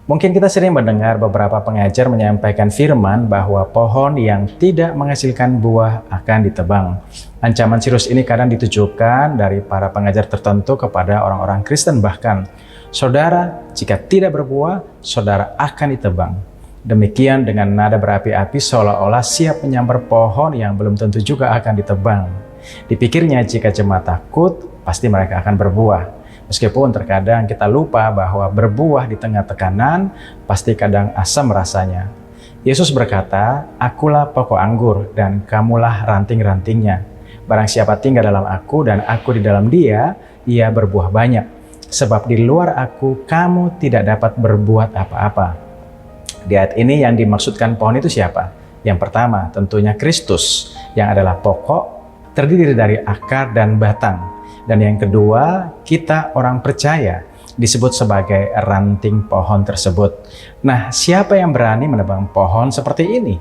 Mungkin kita sering mendengar beberapa pengajar menyampaikan firman bahwa pohon yang tidak menghasilkan buah akan ditebang. Ancaman serius ini kadang ditujukan dari para pengajar tertentu kepada orang-orang Kristen bahkan. Saudara, jika tidak berbuah, saudara akan ditebang. Demikian dengan nada berapi-api seolah-olah siap menyambar pohon yang belum tentu juga akan ditebang. Dipikirnya jika jemaat takut, pasti mereka akan berbuah. Meskipun terkadang kita lupa bahwa berbuah di tengah tekanan pasti kadang asam rasanya. Yesus berkata, "Akulah pokok anggur dan kamulah ranting-rantingnya. Barang siapa tinggal dalam aku dan aku di dalam dia, ia berbuah banyak. Sebab di luar aku kamu tidak dapat berbuat apa-apa." Di ayat ini yang dimaksudkan pohon itu siapa? Yang pertama tentunya Kristus yang adalah pokok, terdiri dari akar dan batang. Dan yang kedua, kita orang percaya disebut sebagai ranting pohon tersebut. Nah, siapa yang berani menebang pohon seperti ini?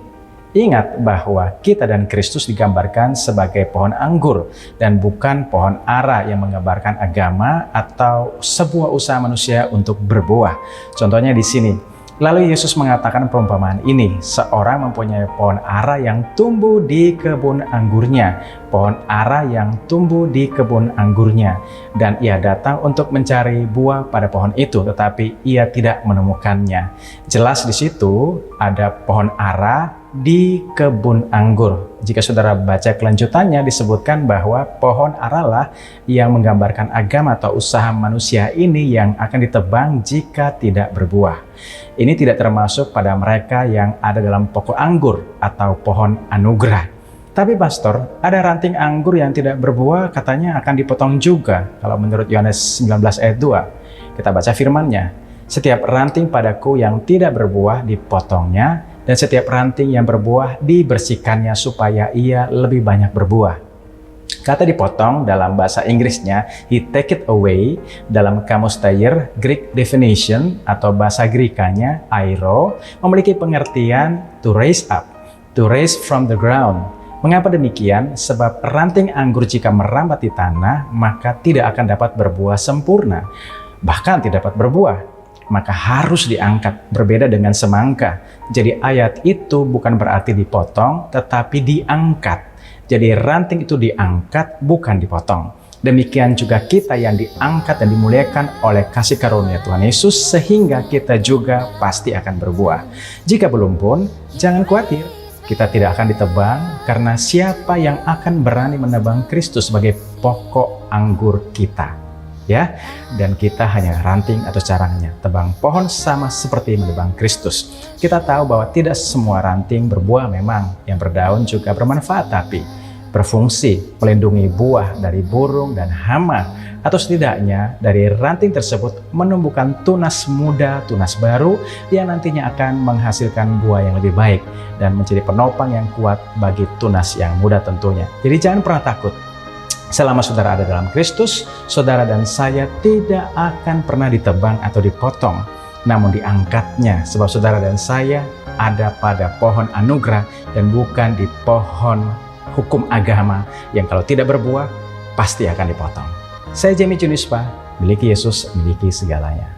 Ingat bahwa kita dan Kristus digambarkan sebagai pohon anggur dan bukan pohon ara yang menggambarkan agama atau sebuah usaha manusia untuk berbuah. Contohnya di sini. Lalu Yesus mengatakan perumpamaan ini, seorang mempunyai pohon ara yang tumbuh di kebun anggurnya, pohon ara yang tumbuh di kebun anggurnya, dan ia datang untuk mencari buah pada pohon itu, tetapi ia tidak menemukannya. Jelas di situ ada pohon ara di kebun anggur. Jika saudara baca kelanjutannya disebutkan bahwa pohon ara lah yang menggambarkan agama atau usaha manusia ini yang akan ditebang jika tidak berbuah. Ini tidak termasuk pada mereka yang ada dalam pokok anggur atau pohon anugerah. Tapi pastor, ada ranting anggur yang tidak berbuah katanya akan dipotong juga. Kalau menurut Yohanes 19 ayat 2, kita baca firman-Nya. Setiap ranting padaku yang tidak berbuah dipotongnya, dan setiap ranting yang berbuah dibersihkannya supaya ia lebih banyak berbuah. Kata dipotong dalam bahasa Inggrisnya, he take it away, dalam kamus Thayer, Greek definition atau bahasa Grikanya, airo, memiliki pengertian to raise up, to raise from the ground. Mengapa demikian? Sebab ranting anggur jika merambat di tanah, maka tidak akan dapat berbuah sempurna, bahkan tidak dapat berbuah. Maka harus diangkat, berbeda dengan semangka. Jadi ayat itu bukan berarti dipotong, tetapi diangkat. Jadi ranting itu diangkat, bukan dipotong. Demikian juga kita yang diangkat dan dimuliakan oleh kasih karunia Tuhan Yesus, sehingga kita juga pasti akan berbuah. Jika belum pun, jangan khawatir. Kita tidak akan ditebang, karena siapa yang akan berani menebang Kristus sebagai pokok anggur kita. Ya, dan kita hanya ranting atau carangnya. Tebang pohon sama seperti menebang Kristus. Kita tahu bahwa tidak semua ranting berbuah memang, yang berdaun juga bermanfaat, tapi berfungsi melindungi buah dari burung dan hama, atau setidaknya dari ranting tersebut menumbuhkan tunas muda, tunas baru yang nantinya akan menghasilkan buah yang lebih baik dan menjadi penopang yang kuat bagi tunas yang muda tentunya. Jadi jangan pernah takut. Selama saudara ada dalam Kristus, saudara dan saya tidak akan pernah ditebang atau dipotong, namun diangkatnya, sebab saudara dan saya ada pada pohon anugerah dan bukan di pohon hukum agama yang kalau tidak berbuah, pasti akan dipotong. Saya Jamie Junispa, miliki Yesus, miliki segalanya.